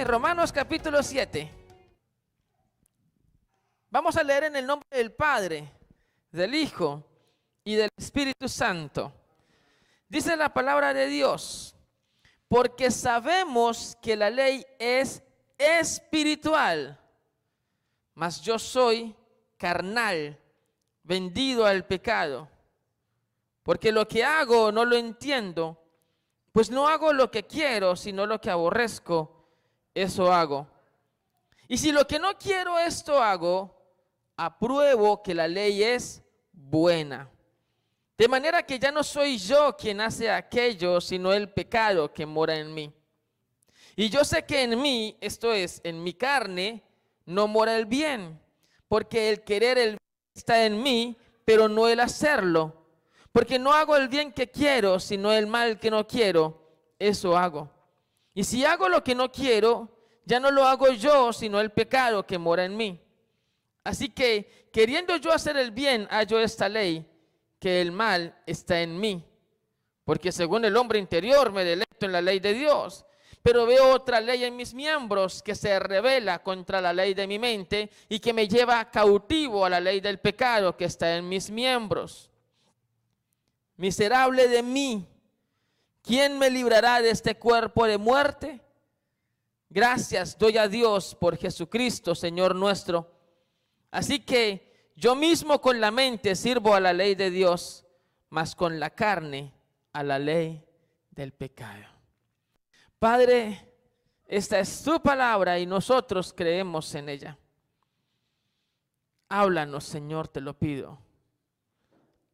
Romanos capítulo 7. Vamos a leer en el nombre del Padre, del Hijo y del Espíritu Santo. Dice la palabra de Dios: porque sabemos que la ley es espiritual, mas yo soy carnal, vendido al pecado. Porque lo que hago no lo entiendo, pues no hago lo que quiero, sino lo que aborrezco, eso hago. Y si lo que no quiero, esto hago, apruebo que la ley es buena. De manera que ya no soy yo quien hace aquello, sino el pecado que mora en mí. Y yo sé que en mí, esto es, en mi carne, no mora el bien, porque el querer el bien está en mí, pero no el hacerlo. Porque no hago el bien que quiero, sino el mal que no quiero, eso hago. Y si hago lo que no quiero, ya no lo hago yo, sino el pecado que mora en mí. Así que, queriendo yo hacer el bien, hallo esta ley, que el mal está en mí. Porque según el hombre interior me deleito en la ley de Dios, pero veo otra ley en mis miembros que se rebela contra la ley de mi mente y que me lleva cautivo a la ley del pecado que está en mis miembros. Miserable de mí, ¿quién me librará de este cuerpo de muerte? Gracias doy a Dios por Jesucristo, Señor nuestro. Así que yo mismo con la mente sirvo a la ley de Dios, mas con la carne a la ley del pecado. Padre, esta es tu palabra y nosotros creemos en ella. Háblanos, Señor, te lo pido.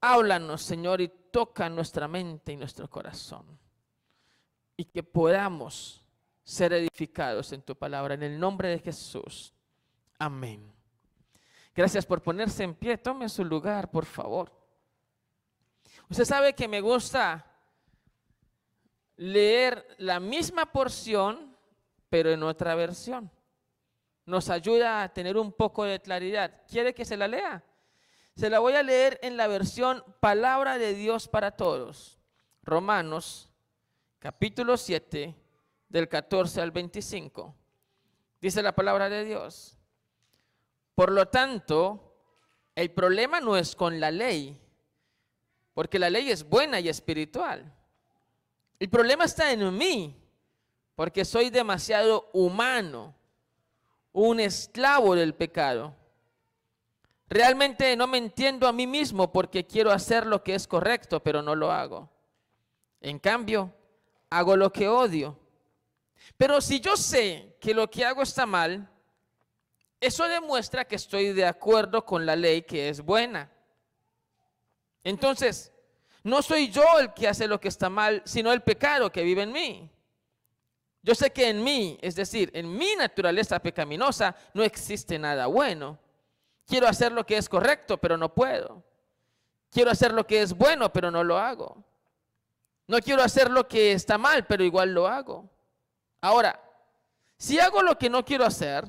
Háblanos, Señor, y toca nuestra mente y nuestro corazón. Y que podamos ser edificados en tu palabra. En el nombre de Jesús. Amén. Gracias por ponerse en pie. Tome su lugar, por favor. Usted sabe que me gusta leer la misma porción, pero en otra versión. Nos ayuda a tener un poco de claridad. ¿Quiere que se la lea? Se la voy a leer en la versión Palabra de Dios para Todos. Romanos, capítulo 7, del 14 al 25. Dice la palabra de Dios: por lo tanto, el problema no es con la ley, porque la ley es buena y espiritual. El problema está en mí, porque soy demasiado humano, un esclavo del pecado. Realmente no me entiendo a mí mismo porque quiero hacer lo que es correcto, pero no lo hago. En cambio, hago lo que odio. Pero si yo sé que lo que hago está mal, eso demuestra que estoy de acuerdo con la ley que es buena. Entonces, no soy yo el que hace lo que está mal, sino el pecado que vive en mí. Yo sé que en mí, es decir, en mi naturaleza pecaminosa, no existe nada bueno. Quiero hacer lo que es correcto, pero no puedo. Quiero hacer lo que es bueno, pero no lo hago. No quiero hacer lo que está mal, pero igual lo hago. Ahora, si hago lo que no quiero hacer,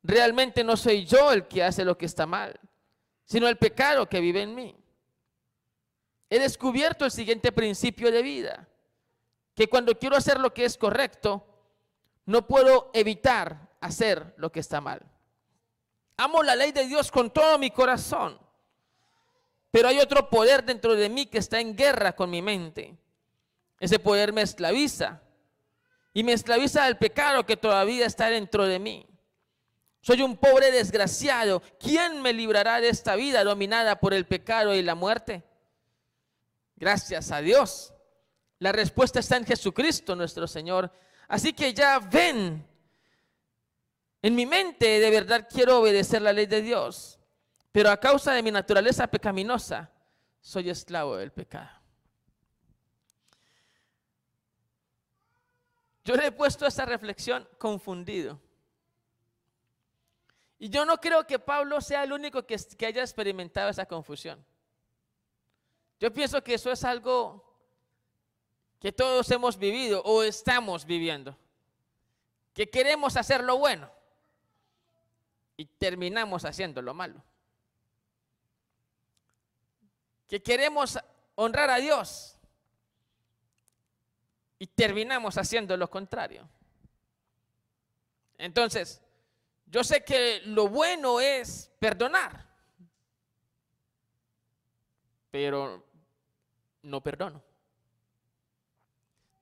realmente no soy yo el que hace lo que está mal, sino el pecado que vive en mí. He descubierto el siguiente principio de vida: que cuando quiero hacer lo que es correcto, no puedo evitar hacer lo que está mal. Amo la ley de Dios con todo mi corazón, pero hay otro poder dentro de mí que está en guerra con mi mente. Ese poder me esclaviza y me esclaviza al pecado que todavía está dentro de mí. Soy un pobre desgraciado. ¿Quién me librará de esta vida dominada por el pecado y la muerte? Gracias a Dios. La respuesta está en Jesucristo nuestro Señor. Así que ya ven, en mi mente de verdad quiero obedecer la ley de Dios, pero a causa de mi naturaleza pecaminosa, soy esclavo del pecado. Yo le he puesto esta reflexión confundido. Y yo no creo que Pablo sea el único que haya experimentado esa confusión. Yo pienso que eso es algo que todos hemos vivido o estamos viviendo. Que queremos hacer lo bueno y terminamos haciendo lo malo. Que queremos honrar a Dios y terminamos haciendo lo contrario. Entonces, yo sé que lo bueno es perdonar, pero no perdono.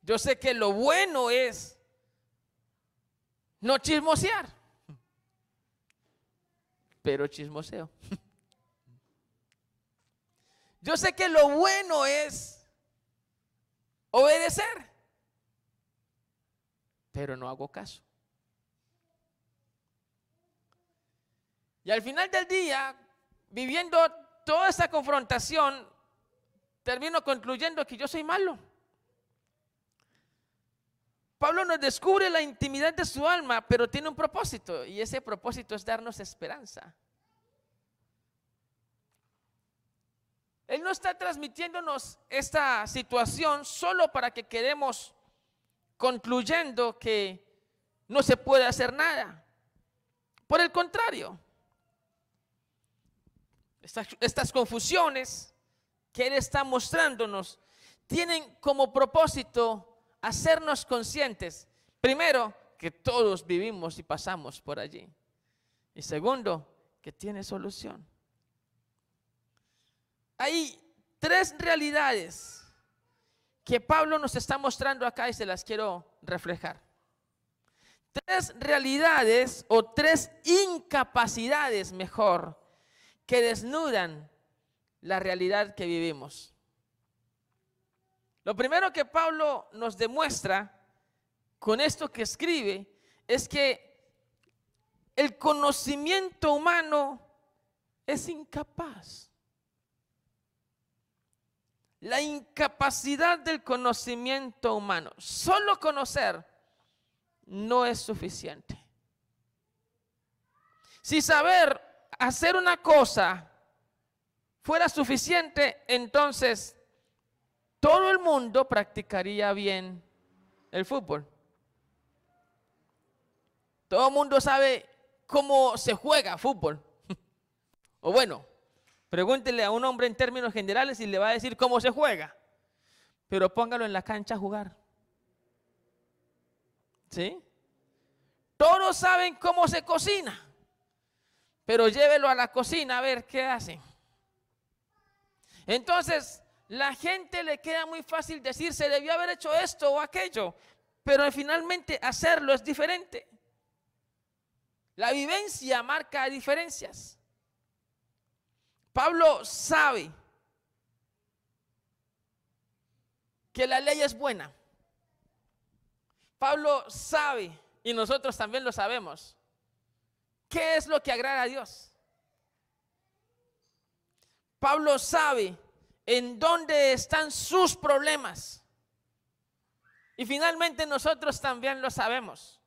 Yo sé que lo bueno es no chismosear, pero chismoseo. Yo sé que lo bueno es obedecer, pero no hago caso. Y al final del día, viviendo toda esa confrontación, termino concluyendo que yo soy malo. Pablo nos descubre la intimidad de su alma, pero tiene un propósito, y ese propósito es darnos esperanza. Él no está transmitiéndonos esta situación solo para que quedemos concluyendo que no se puede hacer nada. Por el contrario, estas confusiones que Él está mostrándonos tienen como propósito hacernos conscientes, primero, que todos vivimos y pasamos por allí, y segundo, que tiene solución. Hay tres realidades que Pablo nos está mostrando acá y se las quiero reflejar. Tres realidades o tres incapacidades, mejor, que desnudan la realidad que vivimos. Lo primero que Pablo nos demuestra con esto que escribe es que el conocimiento humano es incapaz. La incapacidad del conocimiento humano. Solo conocer no es suficiente. Si saber hacer una cosa fuera suficiente, entonces todo el mundo practicaría bien el fútbol. Todo el mundo sabe cómo se juega fútbol. O bueno, pregúntele a un hombre en términos generales y le va a decir cómo se juega. Pero póngalo en la cancha a jugar. ¿Sí? Todos saben cómo se cocina. Pero llévelo a la cocina a ver qué hacen. Entonces, la gente le queda muy fácil decir, se debió haber hecho esto o aquello. Pero finalmente hacerlo es diferente. La vivencia marca diferencias. Pablo sabe que la ley es buena. Pablo sabe, y nosotros también lo sabemos, qué es lo que agrada a Dios. Pablo sabe en dónde están sus problemas. Y finalmente nosotros también lo sabemos.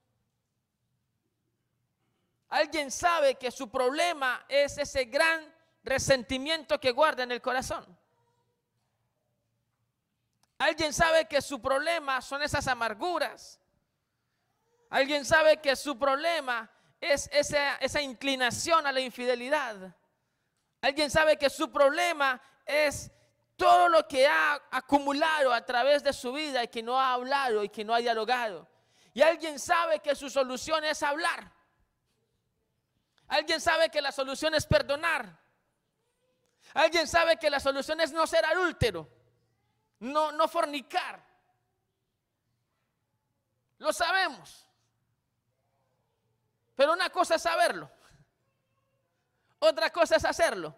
Alguien sabe que su problema es ese gran resentimiento que guarda en el corazón. Alguien sabe que su problema son esas amarguras. Alguien sabe que su problema es esa inclinación a la infidelidad. Alguien sabe que su problema es todo lo que ha acumulado a través de su vida y que no ha hablado y que no ha dialogado. Y alguien sabe que su solución es hablar. Alguien sabe que la solución es perdonar. Alguien sabe que la solución es no ser adúltero, no fornicar. Lo sabemos. Pero una cosa es saberlo, otra cosa es hacerlo.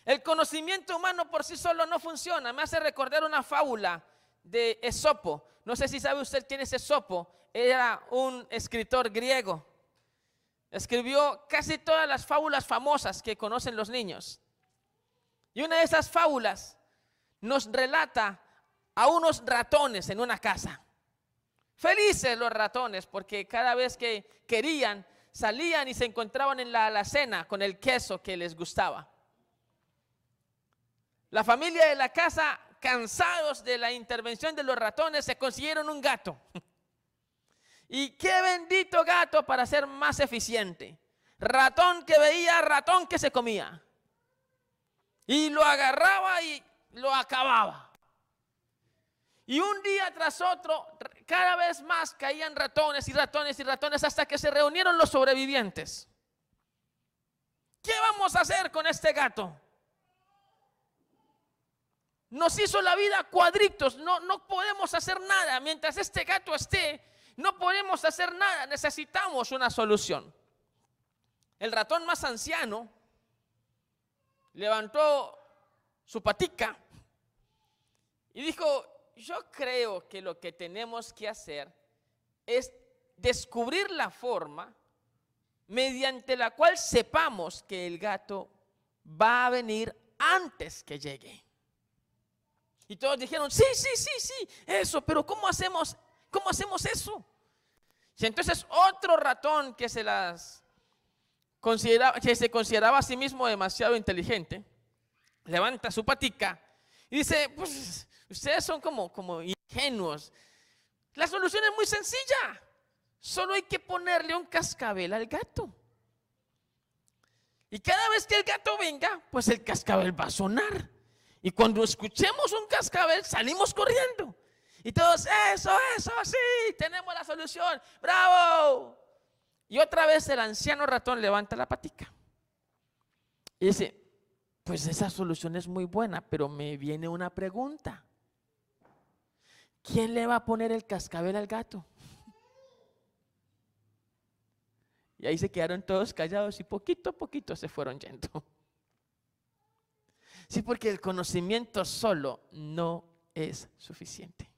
El conocimiento humano por sí solo no funciona. Me hace recordar una fábula de Esopo. No sé si sabe usted quién es Esopo. Era un escritor griego. Escribió casi todas las fábulas famosas que conocen los niños. Y una de esas fábulas nos relata a unos ratones en una casa. Felices los ratones porque cada vez que querían salían y se encontraban en la alacena con el queso que les gustaba. La familia de la casa, cansados de la intervención de los ratones, se consiguieron un gato. Y qué bendito gato para ser más eficiente. Ratón que veía, ratón que se comía. Y lo agarraba y lo acababa. Y un día tras otro, cada vez más caían ratones y ratones y ratones hasta que se reunieron los sobrevivientes. ¿Qué vamos a hacer con este gato? Nos hizo la vida cuadritos, no podemos hacer nada. Mientras este gato esté, no podemos hacer nada, necesitamos una solución. El ratón más anciano levantó su patica y dijo: yo creo que lo que tenemos que hacer es descubrir la forma mediante la cual sepamos que el gato va a venir antes que llegue. Y todos dijeron: sí, eso, pero ¿cómo hacemos eso? Y entonces otro ratón que se consideraba a sí mismo demasiado inteligente, levanta su patica y dice: pues ustedes son como ingenuos. La solución es muy sencilla. Solo hay que ponerle un cascabel al gato. Y cada vez que el gato venga, pues el cascabel va a sonar. Y cuando escuchemos un cascabel, salimos corriendo. Y todos: eso, sí, tenemos la solución, ¡bravo! Y otra vez el anciano ratón levanta la patica y dice: pues esa solución es muy buena, pero me viene una pregunta. ¿Quién le va a poner el cascabel al gato? Y ahí se quedaron todos callados y poquito a poquito se fueron yendo. Sí, porque el conocimiento solo no es suficiente.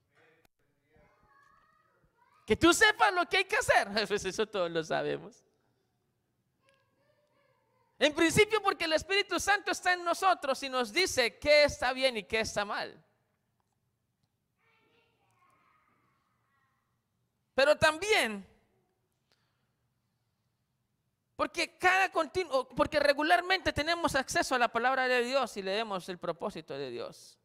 Que tú sepas lo que hay que hacer, pues eso todos lo sabemos. En principio, porque el Espíritu Santo está en nosotros y nos dice qué está bien y qué está mal. Pero también porque regularmente tenemos acceso a la palabra de Dios y leemos el propósito de Dios.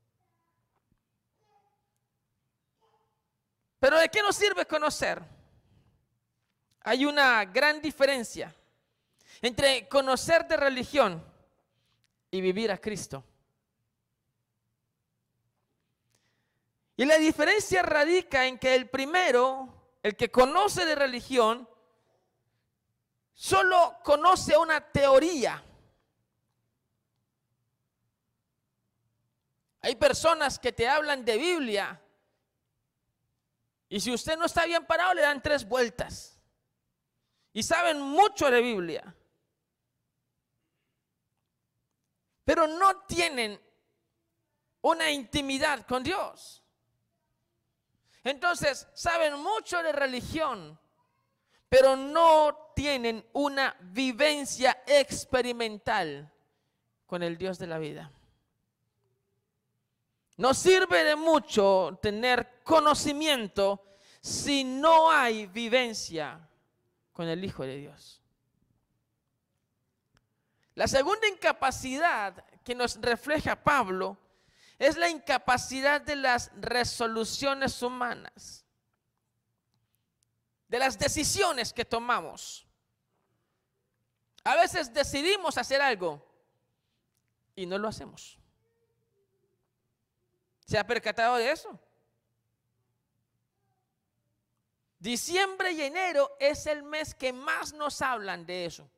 Pero ¿de qué nos sirve conocer? Hay una gran diferencia entre conocer de religión y vivir a Cristo. Y la diferencia radica en que el primero, el que conoce de religión, solo conoce una teoría. Hay personas que te hablan de Biblia y si usted no está bien parado le dan 3 vueltas y saben mucho de Biblia, pero no tienen una intimidad con Dios. Entonces saben mucho de religión, pero no tienen una vivencia experimental con el Dios de la vida. No sirve de mucho tener conocimiento si no hay vivencia con el Hijo de Dios. La segunda incapacidad que nos refleja Pablo es la incapacidad de las resoluciones humanas, de las decisiones que tomamos. A veces decidimos hacer algo y no lo hacemos. ¿Se ha percatado de eso? Diciembre y enero es el mes que más nos hablan de eso.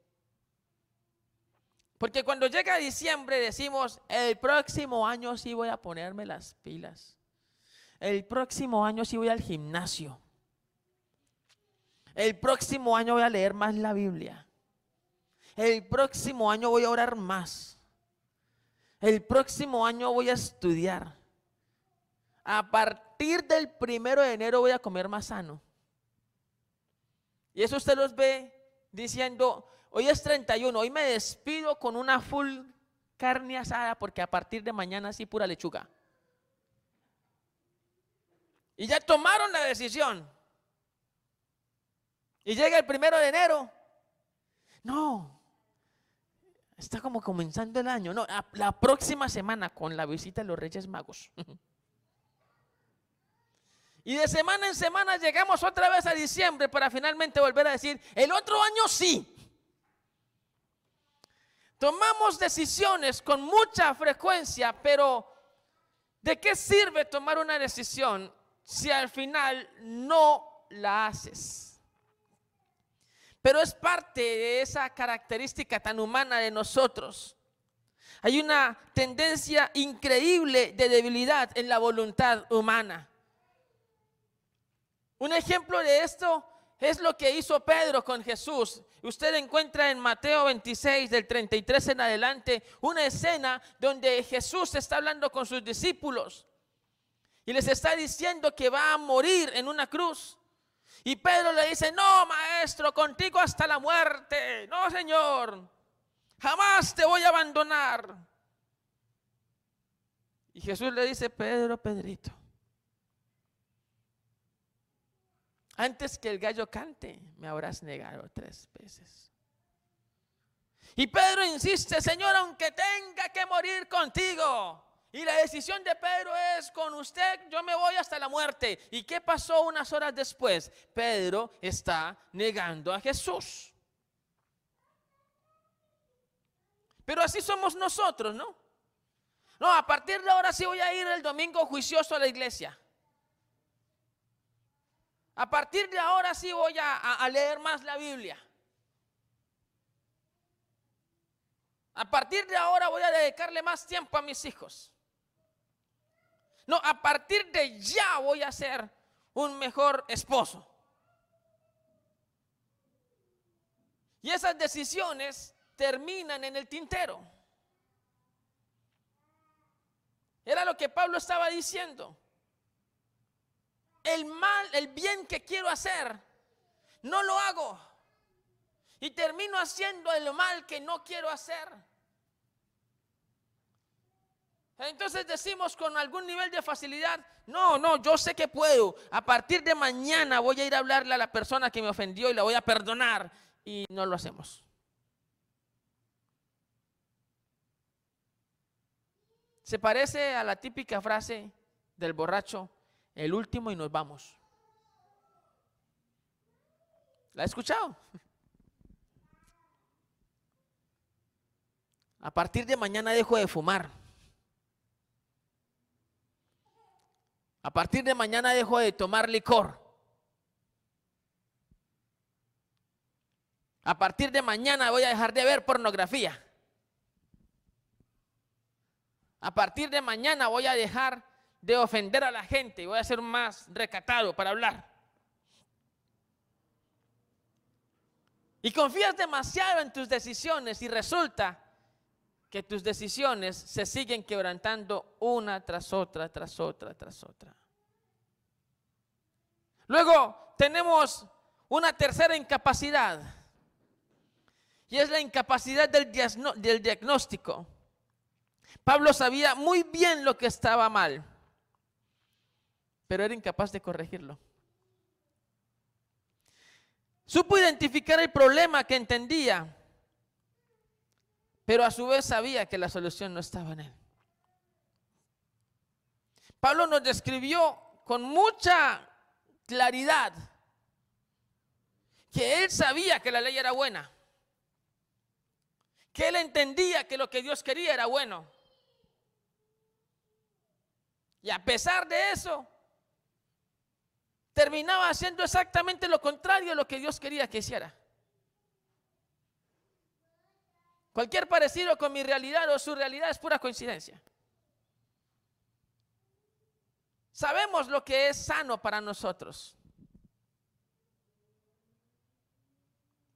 Porque cuando llega diciembre decimos: el próximo año sí voy a ponerme las pilas. El próximo año sí voy al gimnasio. El próximo año voy a leer más la Biblia. El próximo año voy a orar más. El próximo año voy a estudiar. A partir del 1 de enero voy a comer más sano. Y eso usted los ve diciendo: hoy es 31, hoy me despido con una full carne asada porque a partir de mañana sí pura lechuga. Y ya tomaron la decisión. Y llega el 1 de enero. No, está como comenzando el año. No, la próxima semana con la visita de los Reyes Magos. Y de semana en semana llegamos otra vez a diciembre para finalmente volver a decir: el otro año sí. Tomamos decisiones con mucha frecuencia, pero ¿de qué sirve tomar una decisión si al final no la haces. Pero es parte de esa característica tan humana de nosotros. Hay una tendencia increíble de debilidad en la voluntad humana. Un ejemplo de esto es lo que hizo Pedro con Jesús. Usted encuentra en Mateo 26, del 33 en adelante, una escena donde Jesús está hablando con sus discípulos y les está diciendo que va a morir en una cruz. Y Pedro le dice: no, maestro, contigo hasta la muerte. No, Señor, jamás te voy a abandonar. Y Jesús le dice: Pedro, Pedrito, antes que el gallo cante, me habrás negado 3 veces. Y Pedro insiste: Señor, aunque tenga que morir contigo. Y la decisión de Pedro es: con usted yo me voy hasta la muerte. ¿Y qué pasó unas horas después? Pedro está negando a Jesús. Pero así somos nosotros, ¿no? No, a partir de ahora sí voy a ir el domingo juicioso a la iglesia. A partir de ahora sí voy a leer más la Biblia. A partir de ahora voy a dedicarle más tiempo a mis hijos. No, a partir de ya voy a ser un mejor esposo. Y esas decisiones terminan en el tintero. Era lo que Pablo estaba diciendo. El mal, el bien que quiero hacer, no lo hago. Y termino haciendo el mal que no quiero hacer. Entonces decimos con algún nivel de facilidad: no, yo sé que puedo. A partir de mañana voy a ir a hablarle a la persona que me ofendió y la voy a perdonar. Y no lo hacemos. Se parece a la típica frase del borracho: el último y nos vamos. ¿La ha escuchado? A partir de mañana dejo de fumar. A partir de mañana dejo de tomar licor. A partir de mañana voy a dejar de ver pornografía. A partir de mañana voy a dejar de ofender a la gente y voy a ser más recatado para hablar. Y confías demasiado en tus decisiones y resulta que tus decisiones se siguen quebrantando una tras otra, tras otra, tras otra. Luego tenemos una tercera incapacidad y es la incapacidad del diagnóstico. Pablo sabía muy bien lo que estaba mal, pero era incapaz de corregirlo. Supo identificar el problema que entendía, pero a su vez sabía que la solución no estaba en él. Pablo nos describió con mucha claridad que él sabía que la ley era buena, que él entendía que lo que Dios quería era bueno. Y a pesar de eso, terminaba haciendo exactamente lo contrario a lo que Dios quería que hiciera. Cualquier parecido con mi realidad o su realidad es pura coincidencia. Sabemos lo que es sano para nosotros.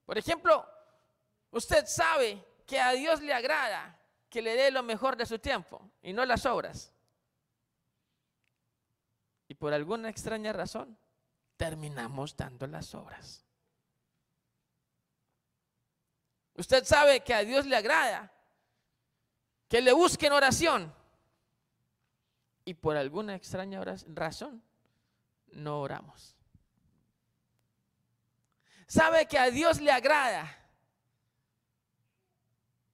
Por ejemplo, usted sabe que a Dios le agrada que le dé lo mejor de su tiempo y no las obras. Y por alguna extraña razón, terminamos dando las obras. Usted sabe que a Dios le agrada que le busquen oración y por alguna extraña razón no oramos. Sabe que a Dios le agrada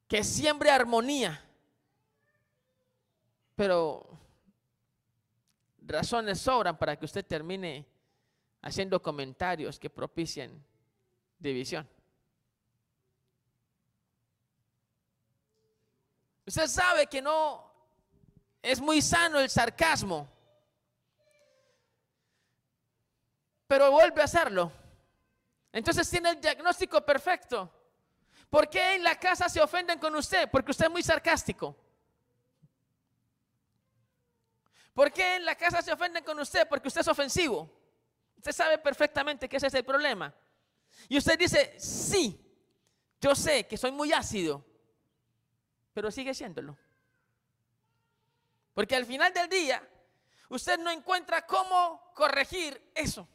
que siembre armonía, pero razones sobran para que usted termine haciendo comentarios que propicien división. Usted sabe que no, es muy sano el sarcasmo, pero vuelve a hacerlo. Entonces tiene el diagnóstico perfecto. ¿Por qué en la casa se ofenden con usted? Porque usted es muy sarcástico. ¿Por qué en la casa se ofenden con usted? Porque usted es ofensivo. Usted sabe perfectamente que ese es el problema. Y usted dice, sí, yo sé que soy muy ácido, pero sigue siéndolo. Porque al final del día, usted no encuentra cómo corregir eso.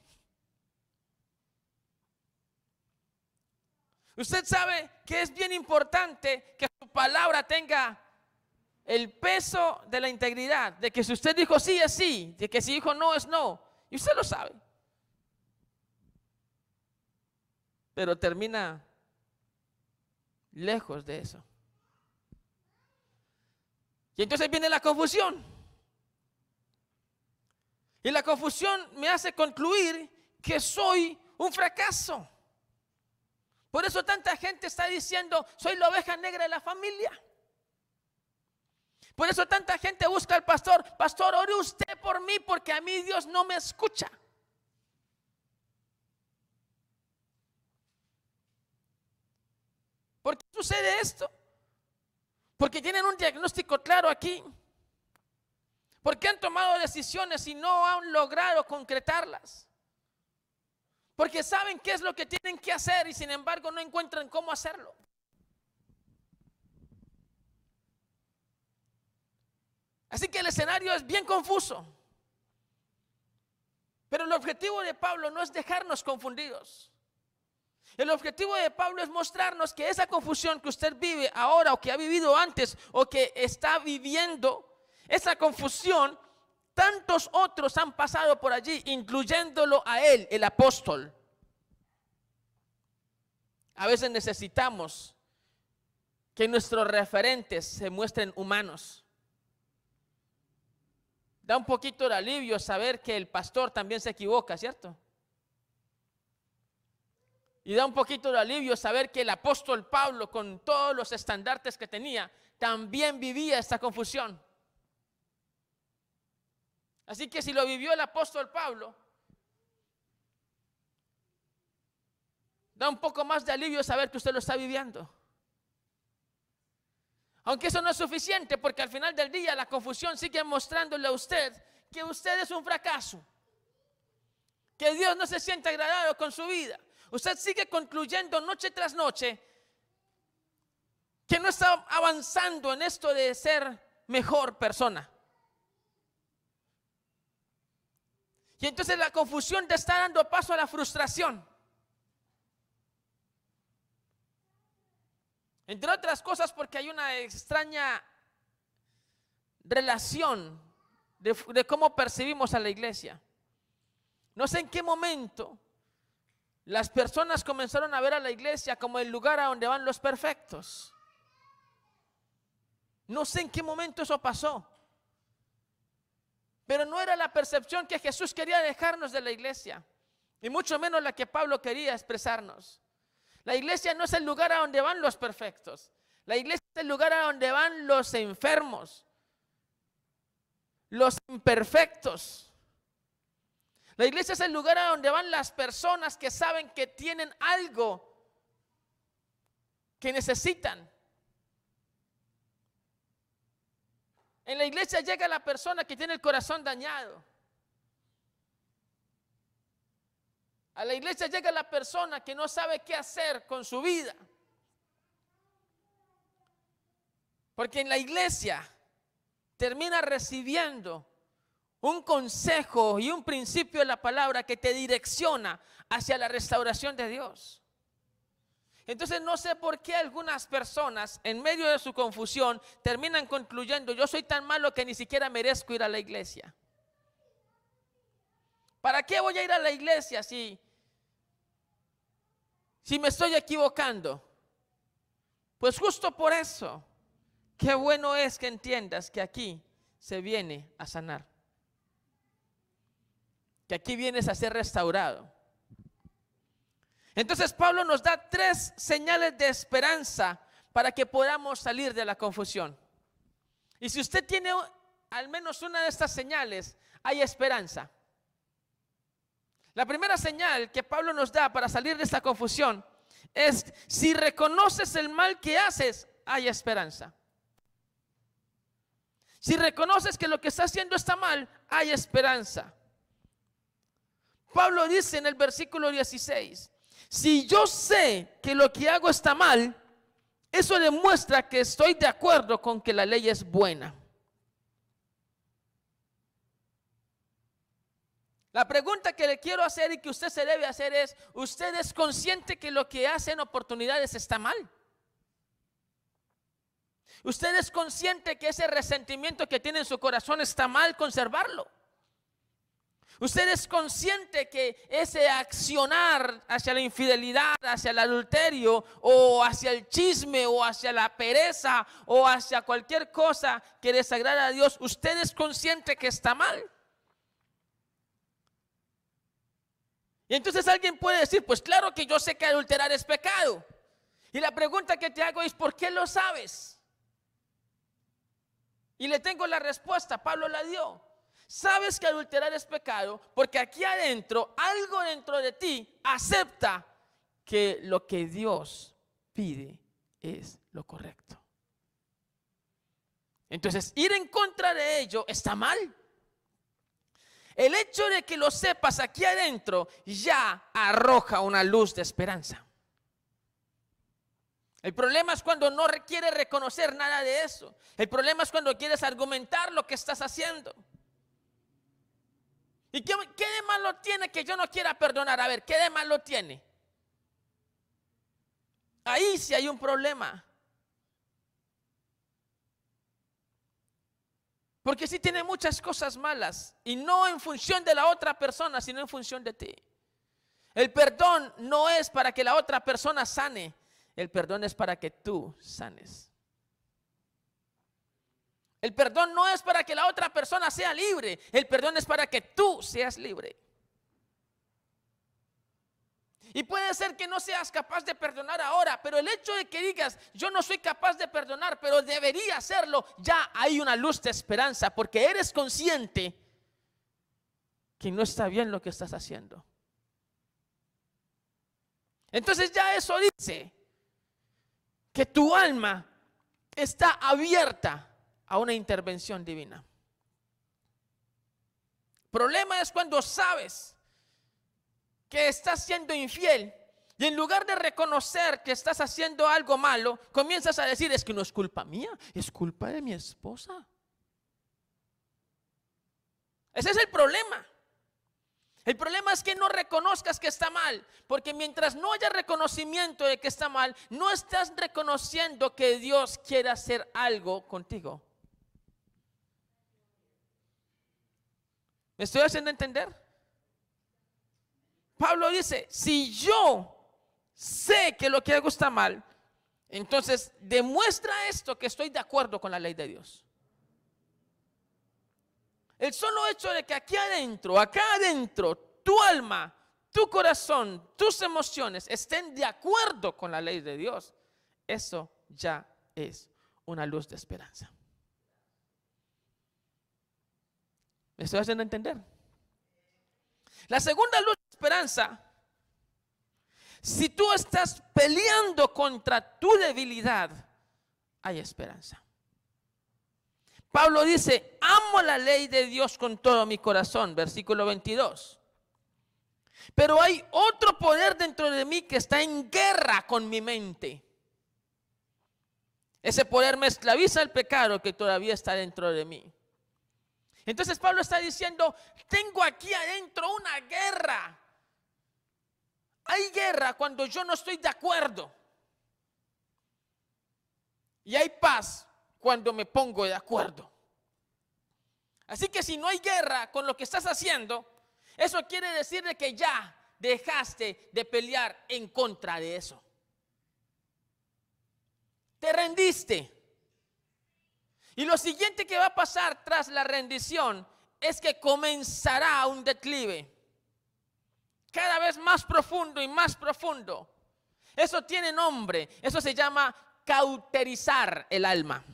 Usted sabe que es bien importante que su palabra tenga el peso de la integridad, de que si usted dijo sí es sí, de que si dijo no es no, y usted lo sabe. Pero termina lejos de eso. Y entonces viene la confusión. Y la confusión me hace concluir que soy un fracaso. Por eso tanta gente está diciendo, soy la oveja negra de la familia. Por eso tanta gente busca al pastor, pastor, ore usted por mí porque a mí Dios no me escucha. ¿Por qué sucede esto? Porque tienen un diagnóstico claro aquí. Porque han tomado decisiones y no han logrado concretarlas. Porque saben qué es lo que tienen que hacer y sin embargo no encuentran cómo hacerlo. Así que el escenario es bien confuso. Pero el objetivo de Pablo no es dejarnos confundidos. El objetivo de Pablo es mostrarnos que esa confusión que usted vive ahora o que ha vivido antes o que está viviendo, esa confusión, tantos otros han pasado por allí, incluyéndolo a él, el apóstol. A veces necesitamos que nuestros referentes se muestren humanos. Da un poquito de alivio saber que el pastor también se equivoca, ¿cierto? Y da un poquito de alivio saber que el apóstol Pablo, con todos los estandartes que tenía, también vivía esta confusión. Así que si lo vivió el apóstol Pablo, da un poco más de alivio saber que usted lo está viviendo. Aunque eso no es suficiente, porque al final del día la confusión sigue mostrándole a usted que usted es un fracaso, que Dios no se siente agradado con su vida. Usted sigue concluyendo noche tras noche que no está avanzando en esto de ser mejor persona. Y entonces la confusión te está dando paso a la frustración. Entre otras cosas porque hay una extraña relación de cómo percibimos a la iglesia. No sé en qué momento las personas comenzaron a ver a la iglesia como el lugar a donde van los perfectos. No sé en qué momento eso pasó. Pero no era la percepción que Jesús quería dejarnos de la iglesia, y mucho menos la que Pablo quería expresarnos. La iglesia no es el lugar a donde van los perfectos. La iglesia es el lugar a donde van los enfermos, los imperfectos. La iglesia es el lugar a donde van las personas que saben que tienen algo que necesitan. En la iglesia llega la persona que tiene el corazón dañado. A la iglesia llega la persona que no sabe qué hacer con su vida. Porque en la iglesia termina recibiendo un consejo y un principio de la palabra que te direcciona hacia la restauración de Dios. Entonces no sé por qué algunas personas en medio de su confusión terminan concluyendo: yo soy tan malo que ni siquiera merezco ir a la iglesia. ¿Para qué voy a ir a la iglesia si me estoy equivocando? Pues justo por eso, qué bueno es que entiendas que aquí se viene a sanar, que aquí vienes a ser restaurado. Entonces Pablo nos da 3 señales de esperanza para que podamos salir de la confusión. Y si usted tiene al menos una de estas señales, hay esperanza. La primera señal que Pablo nos da para salir de esta confusión es: si reconoces el mal que haces, hay esperanza. Si reconoces que lo que estás haciendo está mal, hay esperanza. Pablo dice en el versículo 16: si yo sé que lo que hago está mal, eso demuestra que estoy de acuerdo con que la ley es buena. La pregunta que le quiero hacer y que usted se debe hacer es: ¿usted es consciente que lo que hace en oportunidades está mal? ¿Usted es consciente que ese resentimiento que tiene en su corazón está mal conservarlo? ¿Usted es consciente que ese accionar hacia la infidelidad, hacia el adulterio, o hacia el chisme, o hacia la pereza, o hacia cualquier cosa que desagrada a Dios, usted es consciente que está mal? Y entonces alguien puede decir: pues claro que yo sé que adulterar es pecado. Y la pregunta que te hago es: ¿por qué lo sabes? Y le tengo la respuesta, Pablo la dio. Sabes que adulterar es pecado porque aquí adentro, algo dentro de ti acepta que lo que Dios pide es lo correcto. Entonces, ir en contra de ello está mal. El hecho de que lo sepas aquí adentro ya arroja una luz de esperanza. El problema es cuando no quieres reconocer nada de eso. El problema es cuando quieres argumentar lo que estás haciendo. ¿Y qué de malo tiene que yo no quiera perdonar? A ver, ¿qué de malo tiene? Ahí sí hay un problema. Porque sí tiene muchas cosas malas, y no en función de la otra persona, sino en función de ti. El perdón no es para que la otra persona sane. El perdón es para que tú sanes. El perdón no es para que la otra persona sea libre. El perdón es para que tú seas libre. Y puede ser que no seas capaz de perdonar ahora, pero el hecho de que digas: yo no soy capaz de perdonar, pero debería hacerlo, ya hay una luz de esperanza, porque eres consciente que no está bien lo que estás haciendo. Entonces ya eso dice que tu alma está abierta a una intervención divina. El problema es cuando sabes que estás siendo infiel y en lugar de reconocer que estás haciendo algo malo, comienzas a decir: es que no es culpa mía, es culpa de mi esposa. Ese es el problema. El problema es que no reconozcas que está mal, porque mientras no haya reconocimiento de que está mal, no estás reconociendo que Dios quiere hacer algo contigo. ¿Me estoy haciendo entender? Pablo dice: si yo sé que lo que hago está mal, entonces demuestra esto que estoy de acuerdo con la ley de Dios. El solo hecho de que acá adentro, tu alma, tu corazón, tus emociones estén de acuerdo con la ley de Dios, eso ya es una luz de esperanza. ¿Me estoy haciendo entender? La segunda luz de esperanza: si tú estás peleando contra tu debilidad, hay esperanza. Pablo dice: amo la ley de Dios con todo mi corazón, versículo 22. Pero hay otro poder dentro de mí que está en guerra con mi mente. Ese poder me esclaviza al pecado que todavía está dentro de mí. Entonces Pablo está diciendo: tengo aquí adentro una guerra. Hay guerra cuando yo no estoy de acuerdo. Y hay paz cuando me pongo de acuerdo. Así que si no hay guerra con lo que estás haciendo, eso quiere decir de que ya dejaste de pelear en contra de eso. Te rendiste. Y lo siguiente que va a pasar tras la rendición es que comenzará un declive. Cada vez más profundo y más profundo. Eso tiene nombre. Eso se llama cauterizar el alma.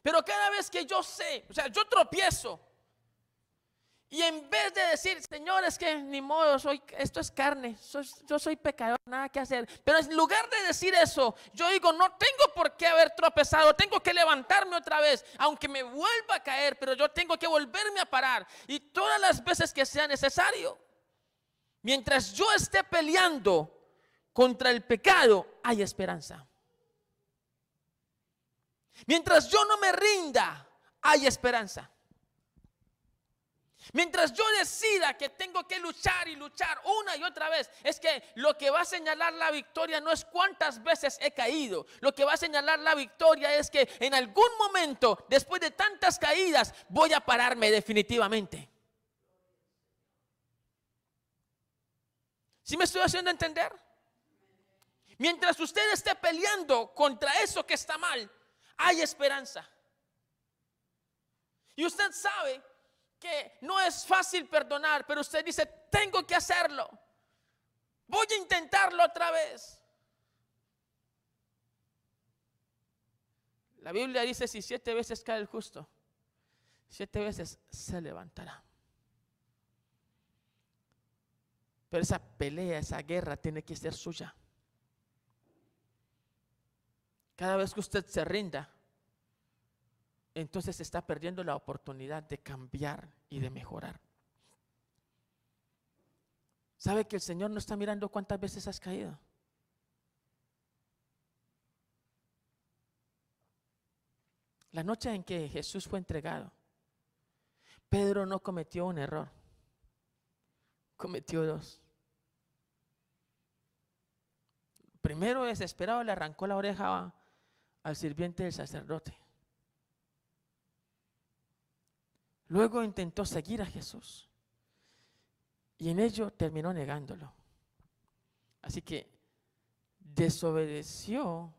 Pero cada vez que yo sé, o sea, yo tropiezo Y en vez de decir, Señor, es que ni modo, esto es carne, yo soy pecador, nada que hacer. Pero en lugar de decir eso, yo digo, no tengo por qué haber tropezado, tengo que levantarme otra vez, aunque me vuelva a caer, pero yo tengo que volverme a parar. Y todas las veces que sea necesario, mientras yo esté peleando contra el pecado, hay esperanza. Mientras yo no me rinda, hay esperanza. Mientras yo decida que tengo que luchar y luchar una y otra vez, es que lo que va a señalar la victoria no es cuántas veces he caído. Lo que va a señalar la victoria es que en algún momento, después de tantas caídas, voy a pararme definitivamente. ¿Sí me estoy haciendo entender? Mientras usted esté peleando contra eso que está mal, hay esperanza. Y usted sabe que no es fácil perdonar, pero usted dice, tengo que hacerlo. Voy a intentarlo otra vez. La Biblia dice, si 7 veces cae el justo, 7 veces se levantará. Pero esa pelea, esa guerra tiene que ser suya. Cada vez que usted se rinda, entonces está perdiendo la oportunidad de cambiar y de mejorar. ¿Sabe que el Señor no está mirando cuántas veces has caído? La noche en que Jesús fue entregado, Pedro no cometió un error, cometió 2. Primero, desesperado, le arrancó la oreja al sirviente del sacerdote. Luego intentó seguir a Jesús y en ello terminó negándolo. Así que desobedeció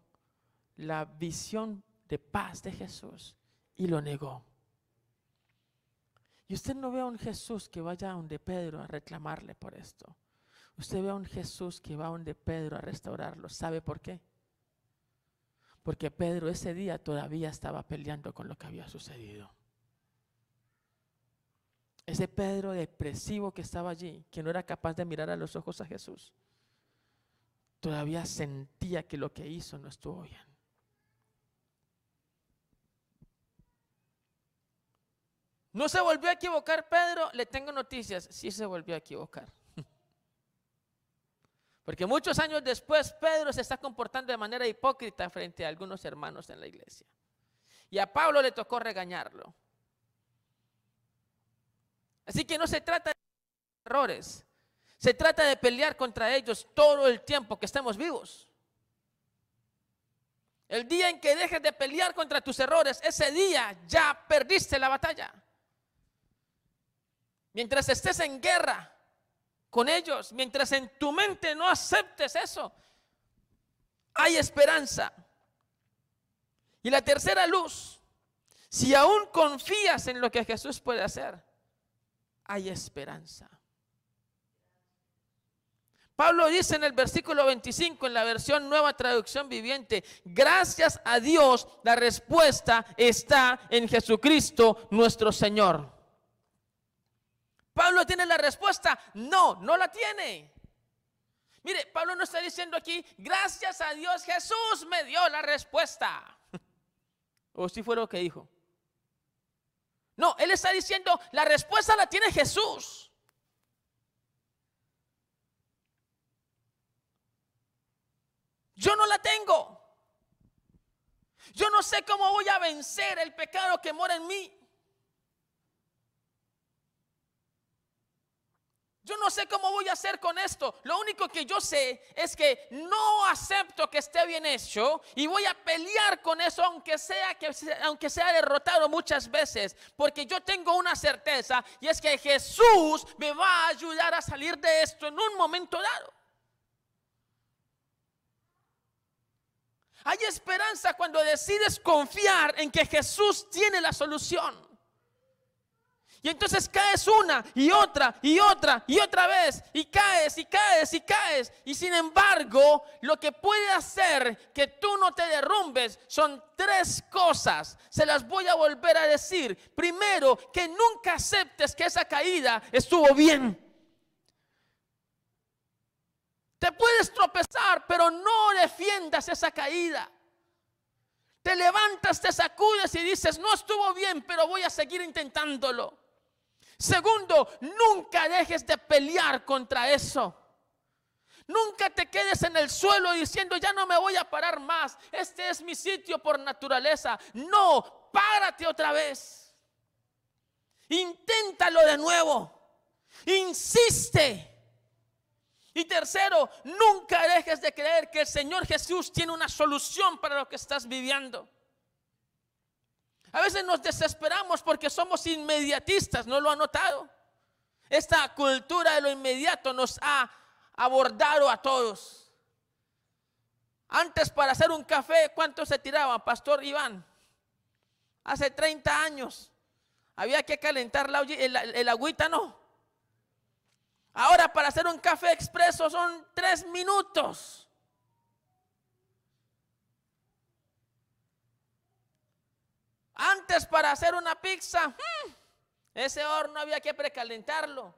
la visión de paz de Jesús y lo negó. Y usted no ve a un Jesús que vaya a donde Pedro a reclamarle por esto. Usted ve a un Jesús que va a donde Pedro a restaurarlo. ¿Sabe por qué? Porque Pedro ese día todavía estaba peleando con lo que había sucedido. Ese Pedro depresivo que estaba allí, que no era capaz de mirar a los ojos a Jesús, todavía sentía que lo que hizo no estuvo bien. ¿No se volvió a equivocar Pedro? Le tengo noticias, sí se volvió a equivocar. Porque muchos años después Pedro se está comportando de manera hipócrita frente a algunos hermanos en la iglesia. Y a Pablo le tocó regañarlo. Así que no se trata de errores, se trata de pelear contra ellos todo el tiempo que estemos vivos. El día en que dejes de pelear contra tus errores, ese día ya perdiste la batalla. Mientras estés en guerra con ellos, mientras en tu mente no aceptes eso, hay esperanza. Y la tercera luz, si aún confías en lo que Jesús puede hacer, hay esperanza. Pablo dice en el versículo 25, en la versión Nueva Traducción Viviente, gracias a Dios la respuesta está en Jesucristo nuestro Señor. ¿Pablo tiene la respuesta? No, no la tiene. Mire, Pablo no está diciendo aquí, gracias a Dios Jesús me dio la respuesta. ¿O si fue lo que dijo? No, él está diciendo, la respuesta la tiene Jesús. Yo no la tengo. Yo no sé cómo voy a vencer el pecado que mora en mí. Yo no sé cómo voy a hacer con esto. Lo único que yo sé es que no acepto que esté bien hecho y voy a pelear con eso aunque sea derrotado muchas veces, porque yo tengo una certeza y es que Jesús me va a ayudar a salir de esto en un momento dado. Hay esperanza cuando decides confiar en que Jesús tiene la solución. Y entonces caes una y otra y otra y otra vez y caes caes y caes y caes. Y sin embargo, lo que puede hacer que tú no te derrumbes son 3 cosas. Se las voy a volver a decir. Primero, que nunca aceptes que esa caída estuvo bien. Te puedes tropezar, pero no defiendas esa caída. Te levantas, te sacudes y dices, no estuvo bien, pero voy a seguir intentándolo. Segundo, nunca dejes de pelear contra eso. Nunca te quedes en el suelo diciendo, ya no me voy a parar más. Este es mi sitio por naturaleza. No, párate otra vez. Inténtalo de nuevo. Insiste. Y tercero, nunca dejes de creer que el Señor Jesús tiene una solución para lo que estás viviendo. A veces nos desesperamos porque somos inmediatistas, ¿no lo ha notado? Esta cultura de lo inmediato nos ha abordado a todos. Antes, para hacer un café, ¿cuánto se tiraba, Pastor Iván? Hace 30 años había que calentar el agüita, ¿no? Ahora, para hacer un café expreso son 3 minutos. Antes, para hacer una pizza, ese horno había que precalentarlo.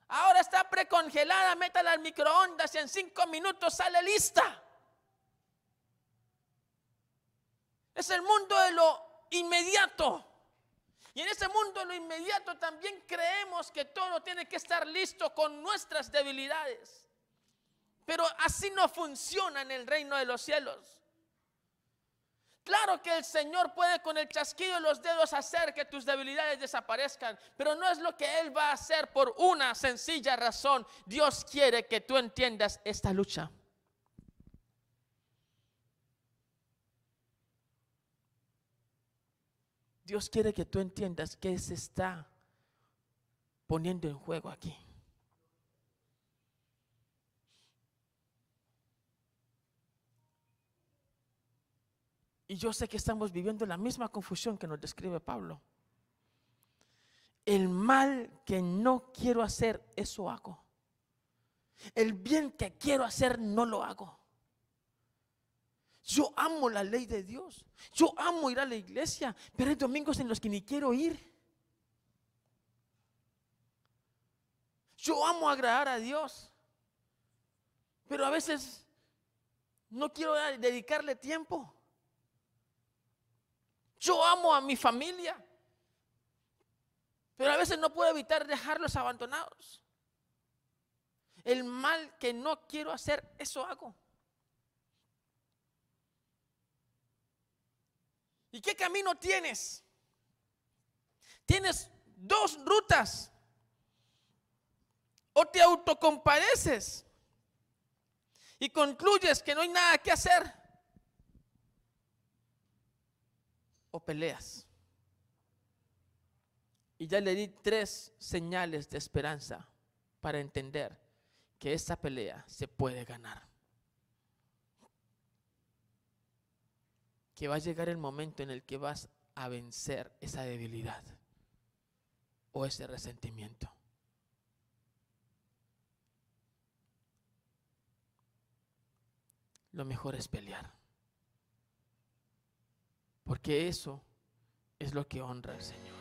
Ahora está precongelada, métala al microondas y en 5 minutos sale lista. Es el mundo de lo inmediato. Y en ese mundo de lo inmediato también creemos que todo tiene que estar listo con nuestras debilidades. Pero así no funciona en el reino de los cielos. Claro que el Señor puede con el chasquido de los dedos hacer que tus debilidades desaparezcan, pero no es lo que Él va a hacer por una sencilla razón. Dios quiere que tú entiendas esta lucha. Dios quiere que tú entiendas qué se está poniendo en juego aquí. Y yo sé que estamos viviendo la misma confusión que nos describe Pablo. El mal que no quiero hacer, eso hago. El bien que quiero hacer, no lo hago. Yo amo la ley de Dios. Yo amo ir a la iglesia, pero hay domingos en los que ni quiero ir. Yo amo agradar a Dios, pero a veces no quiero dedicarle tiempo. Yo amo a mi familia, pero a veces no puedo evitar dejarlos abandonados. El mal que no quiero hacer, eso hago. ¿Y qué camino tienes? Tienes 2 rutas. O te autocompadeces y concluyes que no hay nada que hacer, o peleas. Y ya le di 3 señales de esperanza para entender que esta pelea se puede ganar. Que va a llegar el momento en el que vas a vencer esa debilidad o ese resentimiento. Lo mejor es pelear, porque eso es lo que honra al Señor.